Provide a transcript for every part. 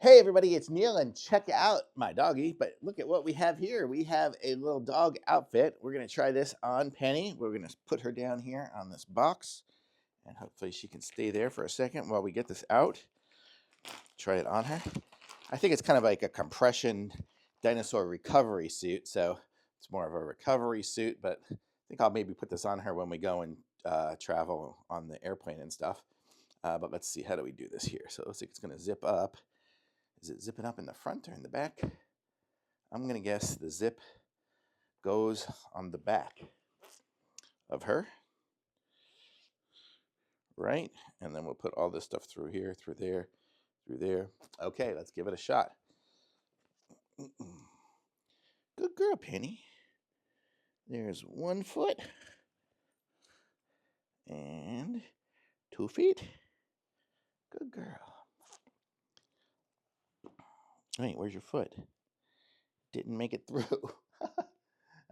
Hey everybody, it's Neil, and check out my doggy. But look at what we have here. We have a little dog outfit. We're going to try this on Penny. We're going to put her down here on this box, and hopefully she can stay there for a second while we get this out. Try it on her. I think it's kind of like a compression dinosaur recovery suit, so it's more of a recovery suit, but I think I'll maybe put this on her when we go and travel on the airplane and stuff. But let's see, how do we do this here? So it looks like it's going to zip up. Is it zipping up in the front or in the back? I'm going to guess the zip goes on the back of her, right? And then we'll put all this stuff through here, through there, through there. Okay, let's give it a shot. Good girl, Penny. There's 1 foot and 2 feet. Good girl. Wait, where's your foot? Didn't make it through.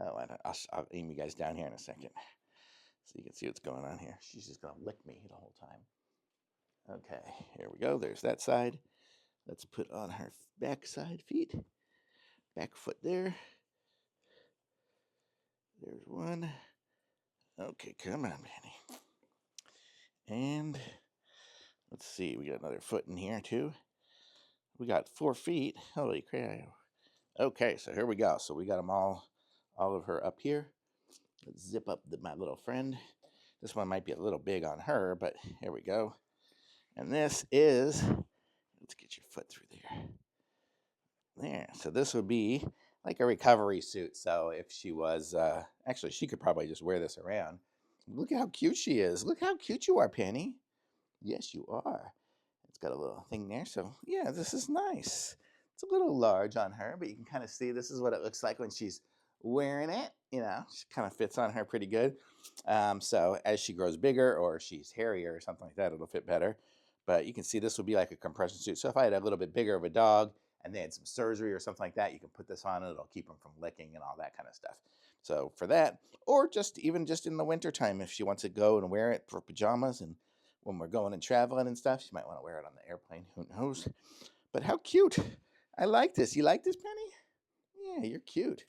I'll aim you guys down here in a second so you can see what's going on here. She's just going to lick me the whole time. Okay, here we go. There's that side. Let's put on her back side feet. Back foot there. There's one. Okay, come on, Penny. And let's see. We got another foot in here, too. We got 4 feet. Holy crap. Okay, so here we go. So we got them all of her up here. Let's zip up my little friend. This one might be a little big on her, but here we go. And this is, let's get your foot through there. There. So this would be like a recovery suit. So if she was, actually, she could probably just wear this around. Look at how cute she is. Look how cute you are, Penny. Yes, you are. It's got a little thing there. So yeah, this is nice. It's a little large on her, but you can kind of see this is what it looks like when she's wearing it. You know, she kind of fits on her pretty good. So as she grows bigger or she's hairier or something like that, it'll fit better. But you can see this would be like a compression suit. So if I had a little bit bigger of a dog and they had some surgery or something like that, you can put this on and it'll keep them from licking and all that kind of stuff. So for that, or just even just in the wintertime, if she wants to go and wear it for pajamas and when we're going and traveling and stuff, she might want to wear it on the airplane. Who knows? But how cute. I like this. You like this, Penny? Yeah, you're cute.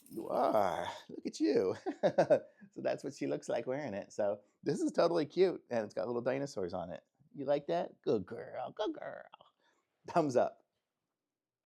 You are. Look at you. So that's what she looks like wearing it. So this is totally cute. And it's got little dinosaurs on it. You like that? Good girl. Good girl. Thumbs up.